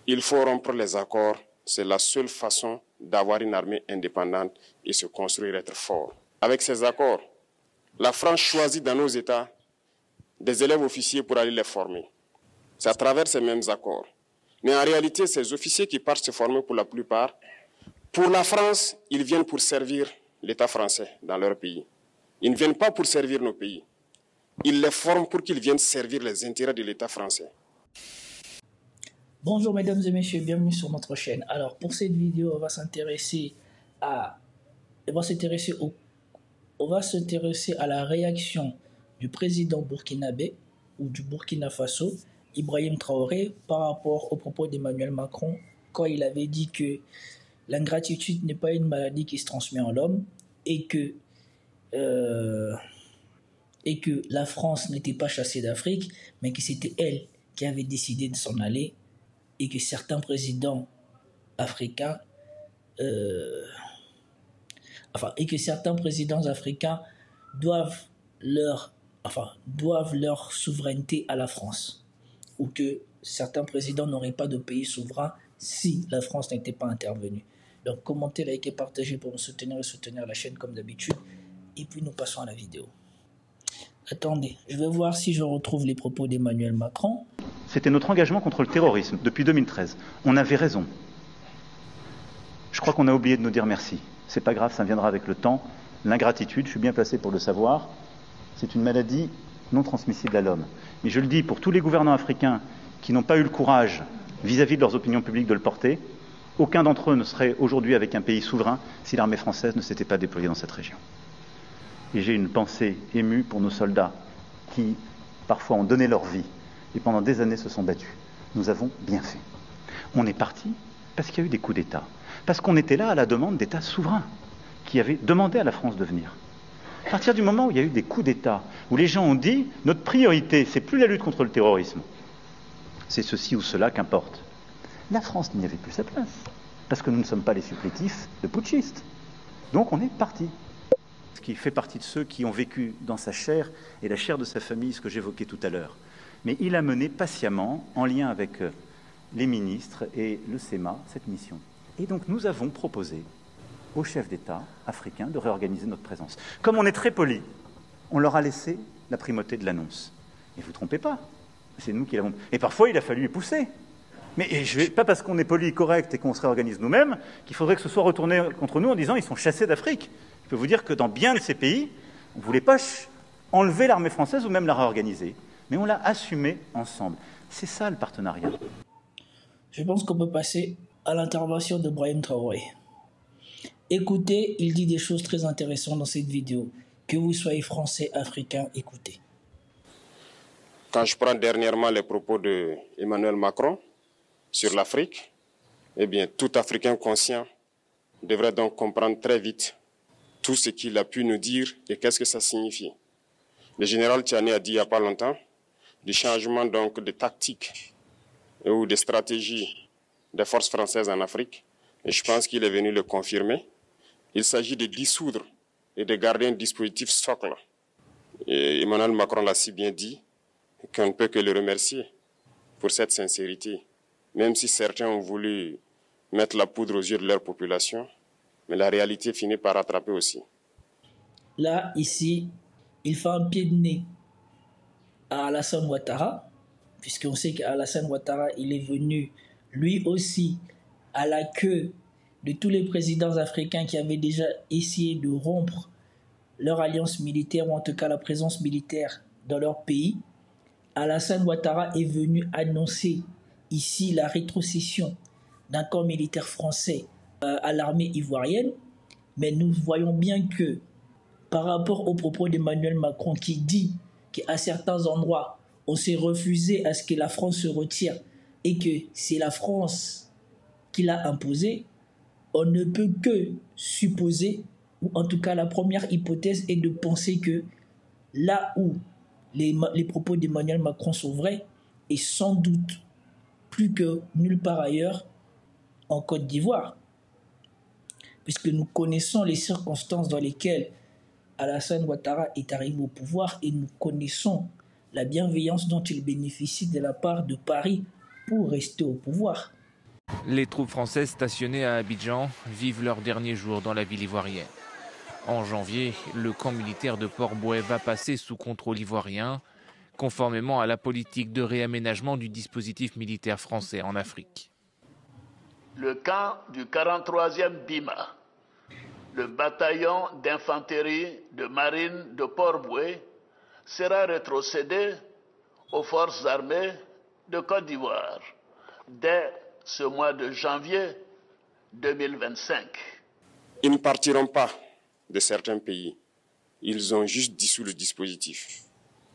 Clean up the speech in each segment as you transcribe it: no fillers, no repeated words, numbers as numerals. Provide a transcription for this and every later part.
Il faut rompre les accords. C'est la seule façon d'avoir une armée indépendante et se construire, être fort. Avec ces accords, la France choisit dans nos États des élèves officiers pour aller les former. C'est à travers ces mêmes accords. Mais en réalité, ces officiers qui partent se former pour la plupart, pour la France, ils viennent pour servir l'État français dans leur pays. Ils ne viennent pas pour servir nos pays. Ils les forment pour qu'ils viennent servir les intérêts de l'État français. Bonjour mesdames et messieurs, bienvenue sur notre chaîne. Alors pour cette vidéo, on va s'intéresser à la réaction du président burkinabé ou du Burkina Faso, Ibrahim Traoré, par rapport aux propos d'Emmanuel Macron quand il avait dit que l'ingratitude n'est pas une maladie qui se transmet en l'homme et que la France n'était pas chassée d'Afrique, mais que c'était elle qui avait décidé de s'en aller et que certains présidents africains doivent leur souveraineté à la France, ou que certains présidents n'auraient pas de pays souverain si la France n'était pas intervenue. Donc commentez, likez, partagez pour me soutenir et soutenir la chaîne comme d'habitude. Et puis nous passons à la vidéo. Attendez, je vais voir si je retrouve les propos d'Emmanuel Macron. C'était notre engagement contre le terrorisme depuis 2013. On avait raison. Je crois qu'on a oublié de nous dire merci. C'est pas grave, ça viendra avec le temps. L'ingratitude, je suis bien placé pour le savoir, c'est une maladie non transmissible à l'homme. Mais je le dis pour tous les gouvernants africains qui n'ont pas eu le courage, vis-à-vis de leurs opinions publiques, de le porter, aucun d'entre eux ne serait aujourd'hui avec un pays souverain si l'armée française ne s'était pas déployée dans cette région. Et j'ai une pensée émue pour nos soldats qui, parfois, ont donné leur vie et pendant des années se sont battus. Nous avons bien fait. On est parti parce qu'il y a eu des coups d'État. Parce qu'on était là à la demande d'États souverains qui avaient demandé à la France de venir. À partir du moment où il y a eu des coups d'État, où les gens ont dit « notre priorité, c'est plus la lutte contre le terrorisme, c'est ceci ou cela qu'importe », la France n'y avait plus sa place. Parce que nous ne sommes pas les supplétifs de putschistes. Donc on est parti. Ce qui fait partie de ceux qui ont vécu dans sa chair et la chair de sa famille, ce que j'évoquais tout à l'heure. Mais il a mené patiemment, en lien avec les ministres et le SEMA, cette mission. Et donc nous avons proposé aux chefs d'État africains de réorganiser notre présence. Comme on est très poli, on leur a laissé la primauté de l'annonce. Et vous ne vous trompez pas, c'est nous qui l'avons... Et parfois il a fallu y pousser. Mais pas parce qu'on est poli et correct et qu'on se réorganise nous-mêmes qu'il faudrait que ce soit retourné contre nous en disant ils sont chassés d'Afrique. Je peux vous dire que dans bien de ces pays, on ne voulait pas enlever l'armée française ou même la réorganiser. Mais on l'a assumé ensemble. C'est ça le partenariat. Je pense qu'on peut passer à l'intervention de Brahim Traoré. Écoutez, il dit des choses très intéressantes dans cette vidéo. Que vous soyez français, africain, écoutez. Quand je prends dernièrement les propos d'Emmanuel Macron sur l'Afrique, eh bien, tout Africain conscient devrait donc comprendre très vite tout ce qu'il a pu nous dire et qu'est-ce que ça signifie. Le général Tiani a dit il n'y a pas longtemps du changement donc de tactique ou de stratégie des forces françaises en Afrique. Et je pense qu'il est venu le confirmer. Il s'agit de dissoudre et de garder un dispositif socle. Et Emmanuel Macron l'a si bien dit qu'on ne peut que le remercier pour cette sincérité. Même si certains ont voulu mettre la poudre aux yeux de leur population, mais la réalité finit par rattraper aussi. Là, ici, il fait un pied de nez à Alassane Ouattara, puisqu'on sait qu'Alassane Ouattara, il est venu lui aussi à la queue de tous les présidents africains qui avaient déjà essayé de rompre leur alliance militaire, ou en tout cas la présence militaire dans leur pays. Alassane Ouattara est venu annoncer ici la rétrocession d'un corps militaire français à l'armée ivoirienne, mais nous voyons bien que par rapport aux propos d'Emmanuel Macron qui dit qu'à certains endroits, on s'est refusé à ce que la France se retire et que c'est la France qui l'a imposé, on ne peut que supposer, ou en tout cas la première hypothèse est de penser que là où les propos d'Emmanuel Macron sont vrais, et sans doute plus que nulle part ailleurs en Côte d'Ivoire, puisque nous connaissons les circonstances dans lesquelles Alassane Ouattara est arrivé au pouvoir et nous connaissons la bienveillance dont il bénéficie de la part de Paris pour rester au pouvoir. Les troupes françaises stationnées à Abidjan vivent leur dernier jour dans la ville ivoirienne. En janvier, le camp militaire de Port-Bouët va passer sous contrôle ivoirien, conformément à la politique de réaménagement du dispositif militaire français en Afrique. Le camp du 43e BIMA, le bataillon d'infanterie de marine de Port-Bouët, sera rétrocédé aux forces armées de Côte d'Ivoire dès ce mois de janvier 2025. Ils ne partiront pas de certains pays. Ils ont juste dissous le dispositif.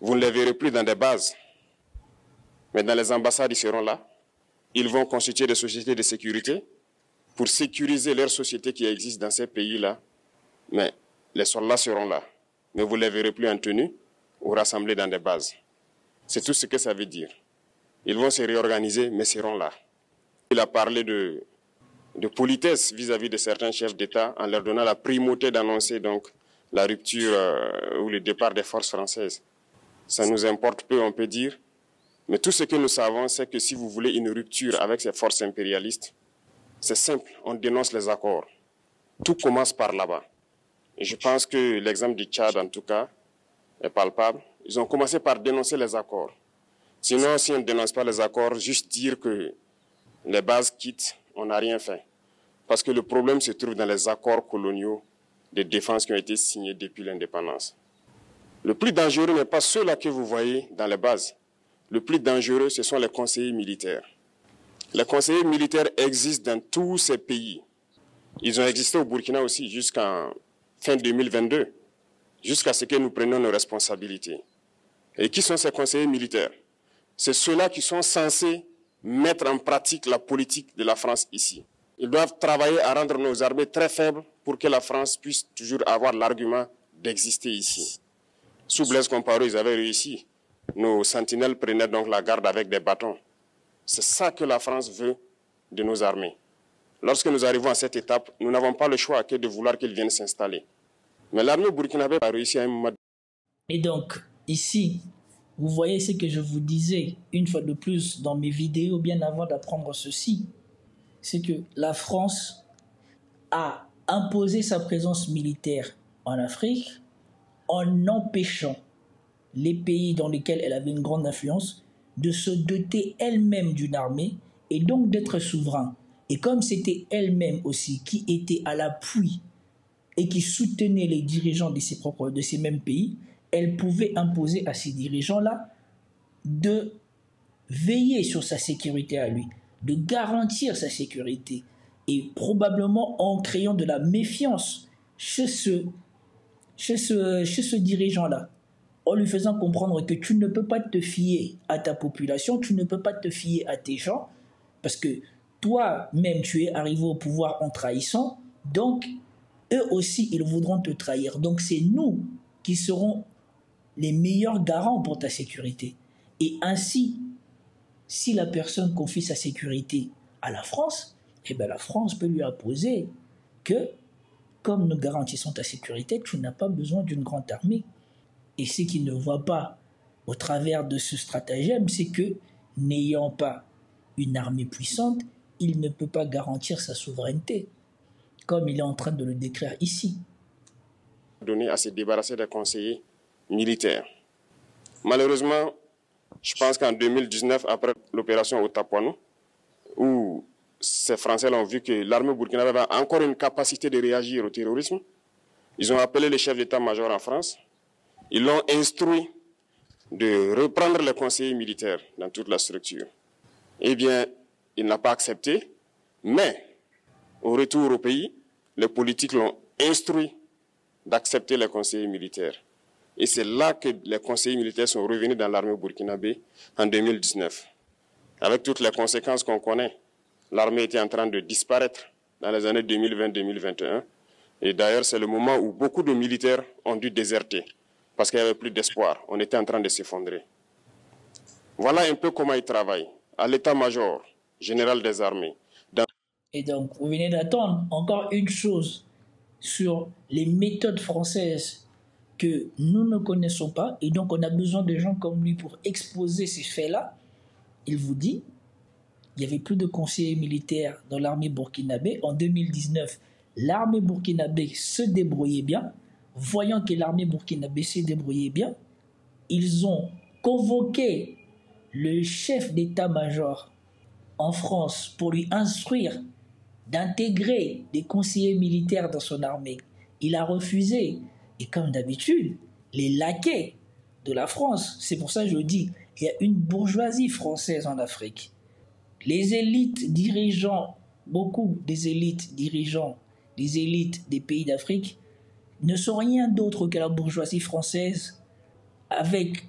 Vous ne les verrez plus dans des bases, mais dans les ambassades, ils seront là. Ils vont constituer des sociétés de sécurité pour sécuriser leurs sociétés qui existent dans ces pays-là. Mais les soldats seront là. Mais vous ne les verrez plus en tenue ou rassemblés dans des bases. C'est tout ce que ça veut dire. Ils vont se réorganiser, mais seront là. Il a parlé de politesse vis-à-vis de certains chefs d'État en leur donnant la primauté d'annoncer donc la rupture ou le départ des forces françaises. Ça nous importe peu, on peut dire. Mais tout ce que nous savons, c'est que si vous voulez une rupture avec ces forces impérialistes, c'est simple, on dénonce les accords. Tout commence par là-bas. Et je pense que l'exemple du Tchad, en tout cas, est palpable. Ils ont commencé par dénoncer les accords. Sinon, si on ne dénonce pas les accords, juste dire que les bases quittent, on n'a rien fait. Parce que le problème se trouve dans les accords coloniaux de défense qui ont été signés depuis l'indépendance. Le plus dangereux n'est pas ceux-là que vous voyez dans les bases. Le plus dangereux, ce sont les conseillers militaires. Les conseillers militaires existent dans tous ces pays. Ils ont existé au Burkina aussi jusqu'en fin 2022, jusqu'à ce que nous prenions nos responsabilités. Et qui sont ces conseillers militaires? C'est ceux-là qui sont censés mettre en pratique la politique de la France ici. Ils doivent travailler à rendre nos armées très faibles pour que la France puisse toujours avoir l'argument d'exister ici. Sous Blaise Compaoré, ils avaient réussi. Nos sentinelles prenaient donc la garde avec des bâtons. C'est ça que la France veut de nos armées. Lorsque nous arrivons à cette étape, nous n'avons pas le choix que de vouloir qu'ils viennent s'installer. Mais l'armée burkinabé a réussi à un moment. Et donc, ici, vous voyez ce que je vous disais une fois de plus dans mes vidéos bien avant d'apprendre ceci. C'est que la France a imposé sa présence militaire en Afrique en empêchant les pays dans lesquels elle avait une grande influence de se doter elle-même d'une armée et donc d'être souverain. Et comme c'était elle-même aussi qui était à l'appui et qui soutenait les dirigeants de ces mêmes pays, elle pouvait imposer à ces dirigeants-là de veiller sur sa sécurité à lui, de garantir sa sécurité, et probablement en créant de la méfiance chez ce dirigeant-là, en lui faisant comprendre que tu ne peux pas te fier à ta population, tu ne peux pas te fier à tes gens, parce que toi-même tu es arrivé au pouvoir en trahissant, donc eux aussi ils voudront te trahir. Donc c'est nous qui serons les meilleurs garants pour ta sécurité. Et ainsi, si la personne confie sa sécurité à la France, eh bien la France peut lui imposer que, comme nous garantissons ta sécurité, tu n'as pas besoin d'une grande armée. Et ce qu'ils ne voient pas au travers de ce stratagème, c'est que, n'ayant pas une armée puissante, il ne peut pas garantir sa souveraineté, comme il est en train de le décrire ici. Donner à se débarrasser des conseillers militaires. Malheureusement, je pense qu'en 2019, après l'opération Otapuano, où ces Français ont vu que l'armée burkinabé avait encore une capacité de réagir au terrorisme, ils ont appelé les chefs d'état-major en France. Ils l'ont instruit de reprendre les conseillers militaires dans toute la structure. Eh bien, il n'a pas accepté, mais au retour au pays, les politiques l'ont instruit d'accepter les conseillers militaires. Et c'est là que les conseillers militaires sont revenus dans l'armée burkinabé en 2019. Avec toutes les conséquences qu'on connaît, l'armée était en train de disparaître dans les années 2020-2021. Et d'ailleurs, c'est le moment où beaucoup de militaires ont dû déserter parce qu'il n'y avait plus d'espoir. On était en train de s'effondrer. Voilà un peu comment ils travaillent. À l'état-major général des armées. Et donc, vous venez d'attendre encore une chose sur les méthodes françaises que nous ne connaissons pas, et donc on a besoin de gens comme lui pour exposer ces faits-là. Il vous dit, il n'y avait plus de conseillers militaires dans l'armée burkinabé. En 2019, l'armée burkinabé se débrouillait bien. Voyant que l'armée burkinabé se débrouillait bien, ils ont convoqué le chef d'état-major en France pour lui instruire d'intégrer des conseillers militaires dans son armée. Il a refusé. Et comme d'habitude, les laquais de la France, c'est pour ça que je dis, il y a une bourgeoisie française en Afrique. Les élites dirigeants, beaucoup des élites dirigeants, des élites des pays d'Afrique, ne sont rien d'autre que la bourgeoisie française avec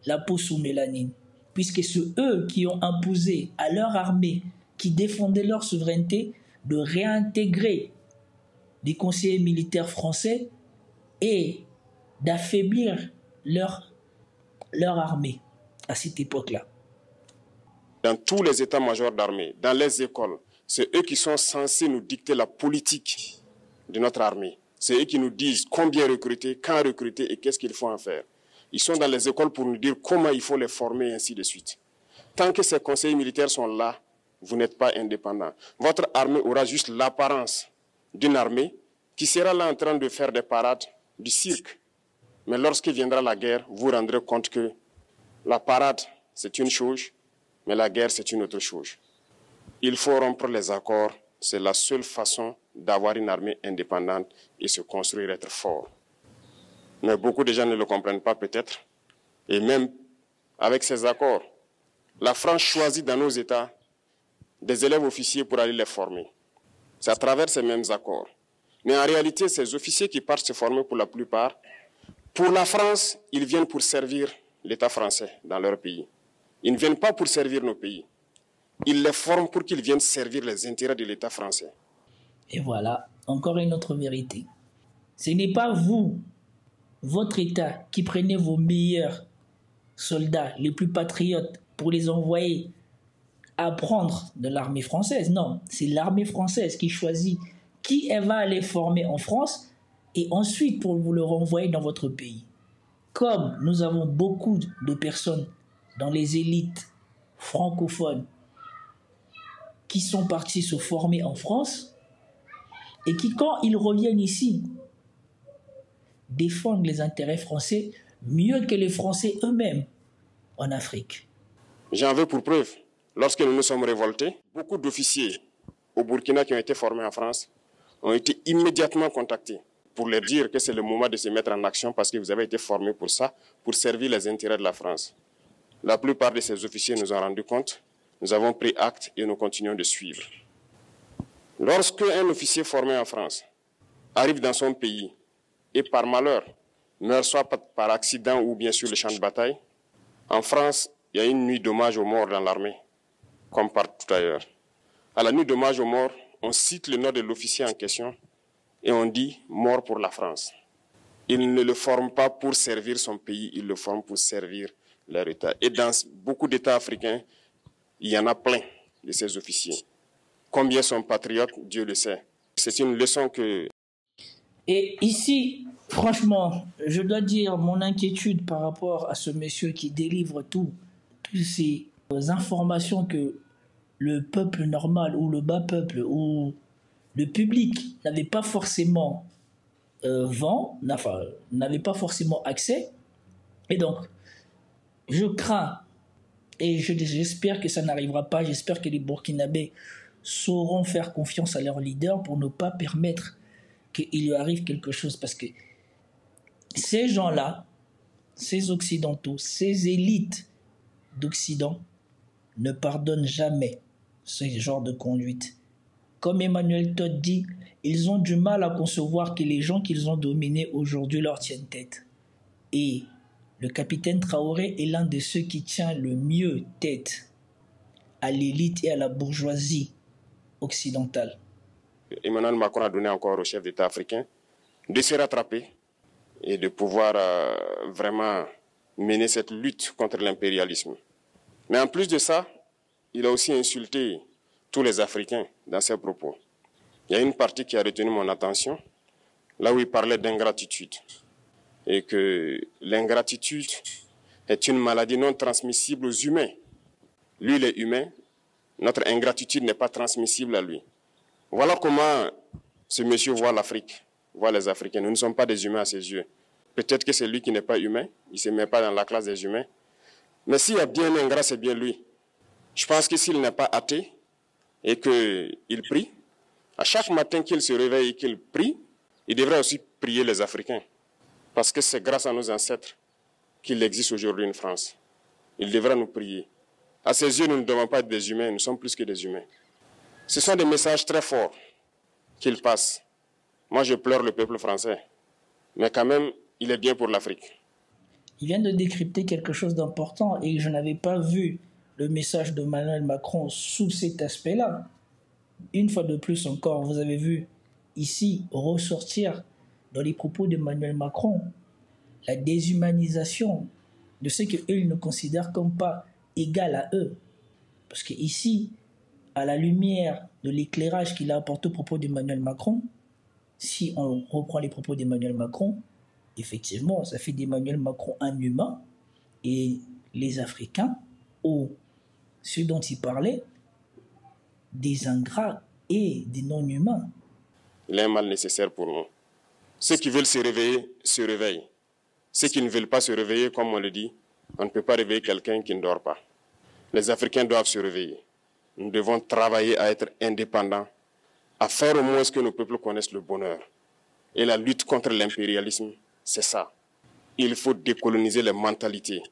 la peau sous mélanine. Puisque c'est eux qui ont imposé à leur armée, qui défendait leur souveraineté, de réintégrer des conseillers militaires français et d'affaiblir leur armée à cette époque-là. Dans tous les états-majors d'armée, dans les écoles, c'est eux qui sont censés nous dicter la politique de notre armée. C'est eux qui nous disent combien recruter, quand recruter et qu'est-ce qu'il faut en faire. Ils sont dans les écoles pour nous dire comment il faut les former et ainsi de suite. Tant que ces conseillers militaires sont là, vous n'êtes pas indépendant. Votre armée aura juste l'apparence d'une armée qui sera là en train de faire des parades, du cirque. Mais lorsque viendra la guerre, vous vous rendrez compte que la parade, c'est une chose, mais la guerre, c'est une autre chose. Il faut rompre les accords. C'est la seule façon d'avoir une armée indépendante et se construire, être fort. Mais beaucoup de gens ne le comprennent pas peut-être. Et même avec ces accords, la France choisit dans nos États des élèves officiers pour aller les former. C'est à travers ces mêmes accords. Mais en réalité, ces officiers qui partent se former pour la plupart, pour la France, ils viennent pour servir l'État français dans leur pays. Ils ne viennent pas pour servir nos pays. Ils les forment pour qu'ils viennent servir les intérêts de l'État français. Et voilà, encore une autre vérité. Ce n'est pas vous, votre État, qui prenez vos meilleurs soldats, les plus patriotes, pour les envoyer apprendre de l'armée française. Non, c'est l'armée française qui choisit qui elle va aller former en France et ensuite pour vous le renvoyer dans votre pays. Comme nous avons beaucoup de personnes dans les élites francophones qui sont partis se former en France et qui, quand ils reviennent ici, défendent les intérêts français mieux que les Français eux-mêmes en Afrique. J'en veux pour preuve. Lorsque nous nous sommes révoltés, beaucoup d'officiers au Burkina qui ont été formés en France ont été immédiatement contactés pour leur dire que c'est le moment de se mettre en action parce que vous avez été formés pour ça, pour servir les intérêts de la France. La plupart de ces officiers nous ont rendu compte, nous avons pris acte et nous continuons de suivre. Lorsque un officier formé en France arrive dans son pays et par malheur meurt soit par accident ou bien sur le champ de bataille, en France, il y a une nuit d'hommage aux morts dans l'armée, comme partout ailleurs. À la nuit d'hommage aux morts, on cite le nom de l'officier en question et on dit « mort pour la France ». Ils ne le forment pas pour servir son pays, ils le forment pour servir leur État. Et dans beaucoup d'États africains, il y en a plein de ces officiers. Combien sont patriotes, Dieu le sait. C'est une leçon que... Et ici, franchement, je dois dire mon inquiétude par rapport à ce monsieur qui délivre toutes ces informations que le peuple normal ou le bas peuple ou le public n'avait pas forcément n'avait pas forcément accès. Et donc, je crains et j'espère que ça n'arrivera pas. J'espère que les Burkinabés sauront faire confiance à leurs leaders pour ne pas permettre qu'il lui arrive quelque chose. Parce que ces gens-là, ces Occidentaux, ces élites d'Occident ne pardonnent jamais ce genre de conduite. Comme Emmanuel Todd dit, ils ont du mal à concevoir que les gens qu'ils ont dominés aujourd'hui leur tiennent tête. Et le capitaine Traoré est l'un de ceux qui tient le mieux tête à l'élite et à la bourgeoisie occidentale. Emmanuel Macron a donné encore au chef d'État africain de se rattraper et de pouvoir vraiment mener cette lutte contre l'impérialisme. Mais en plus de ça, il a aussi insulté tous les Africains dans ses propos. Il y a une partie qui a retenu mon attention, là où il parlait d'ingratitude. Et que l'ingratitude est une maladie non transmissible aux humains. Lui, il est humain, Notre ingratitude n'est pas transmissible à lui. Voilà comment ce monsieur voit l'Afrique, voit les Africains. Nous ne sommes pas des humains à ses yeux. Peut-être que c'est lui qui n'est pas humain, il ne se met pas dans la classe des humains. Mais s'il y a bien un ingrat, c'est bien lui. Je pense que s'il n'est pas athée et qu'il prie, à chaque matin qu'il se réveille et qu'il prie, il devrait aussi prier les Africains. Parce que c'est grâce à nos ancêtres qu'il existe aujourd'hui une France. Il devra nous prier. À ses yeux, nous ne devons pas être des humains, nous sommes plus que des humains. Ce sont des messages très forts qu'il passe. Moi, je pleure le peuple français. Mais quand même, il est bien pour l'Afrique. Il vient de décrypter quelque chose d'important et je n'avais pas vu le message de Emmanuel Macron sous cet aspect-là. Une fois de plus encore, vous avez vu ici ressortir dans les propos d'Emmanuel Macron la déshumanisation de ce qu'eux ils ne considèrent comme pas égal à eux. Parce qu'ici, à la lumière de l'éclairage qu'il a apporté au propos d'Emmanuel Macron, si on reprend les propos d'Emmanuel Macron, effectivement, ça fait d'Emmanuel Macron un humain et les Africains, ou ceux dont il parlait, des ingrats et des non-humains. Il est un mal nécessaire pour nous. Ceux qui veulent se réveiller, se réveillent. Ceux qui ne veulent pas se réveiller, comme on le dit, on ne peut pas réveiller quelqu'un qui ne dort pas. Les Africains doivent se réveiller. Nous devons travailler à être indépendants, à faire au moins ce que nos peuples connaissent le bonheur. Et la lutte contre l'impérialisme, c'est ça. Il faut décoloniser les mentalités,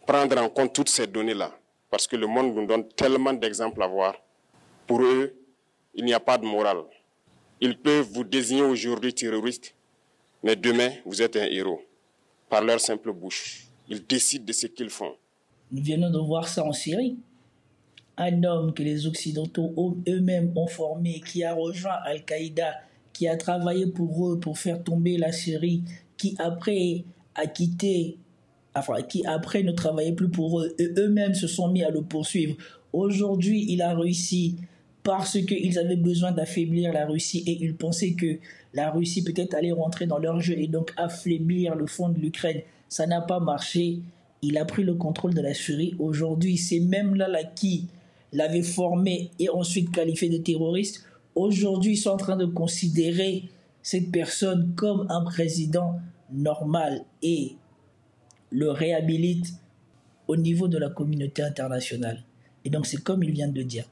prendre en compte toutes ces données-là, parce que le monde nous donne tellement d'exemples à voir. Pour eux, il n'y a pas de morale. Ils peuvent vous désigner aujourd'hui terroriste, mais demain, vous êtes un héros. Par leur simple bouche. Ils décident de ce qu'ils font. Nous venons de voir ça en Syrie. Un homme que les Occidentaux eux-mêmes ont formé, qui a rejoint Al-Qaïda, qui a travaillé pour eux, pour faire tomber la Syrie, qui après a quitté, qui après ne travaillait plus pour eux, et eux-mêmes se sont mis à le poursuivre. Aujourd'hui, il a réussi parce qu'ils avaient besoin d'affaiblir la Russie et ils pensaient que la Russie peut-être allait rentrer dans leur jeu et donc affaiblir le front de l'Ukraine. Ça n'a pas marché. Il a pris le contrôle de la Syrie. Aujourd'hui, c'est même là qui l'avait formé et ensuite qualifié de terroriste. Aujourd'hui, ils sont en train de considérer cette personne comme un président normal et le réhabilite au niveau de la communauté internationale. Et donc, c'est comme il vient de dire.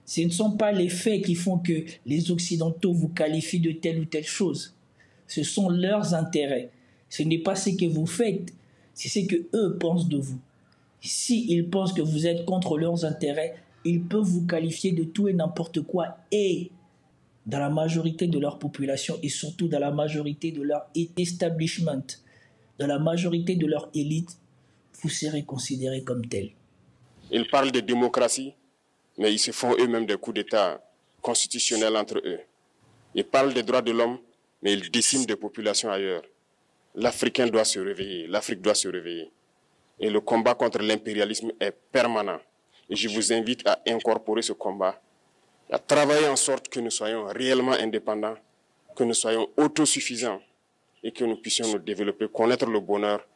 Ce ne sont pas les faits qui font que les Occidentaux vous qualifient de telle ou telle chose. Ce sont leurs intérêts. Ce n'est pas ce que vous faites, c'est ce qu'eux pensent de vous. S'ils pensent que vous êtes contre leurs intérêts, ils peuvent vous qualifier de tout et n'importe quoi. Et dans la majorité de leur population et surtout dans la majorité de leur establishment, dans la majorité de leur élite, vous serez considérés comme tels. Ils parlent de démocratie, mais ils se font eux-mêmes des coups d'État constitutionnels entre eux. Ils parlent des droits de l'homme, mais ils déciment des populations ailleurs. L'Africain doit se réveiller, l'Afrique doit se réveiller. Et le combat contre l'impérialisme est permanent. Et je vous invite à incorporer ce combat, à travailler en sorte que nous soyons réellement indépendants, que nous soyons autosuffisants et que nous puissions nous développer, connaître le bonheur,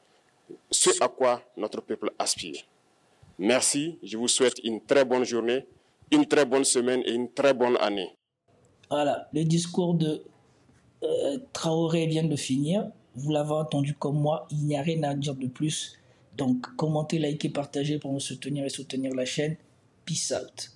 ce à quoi notre peuple aspire. Merci, je vous souhaite une très bonne journée, une très bonne semaine et une très bonne année. Voilà, le discours de Traoré vient de finir. Vous l'avez entendu comme moi, il n'y a rien à dire de plus. Donc, commentez, likez, partagez pour nous soutenir et soutenir la chaîne. Peace out.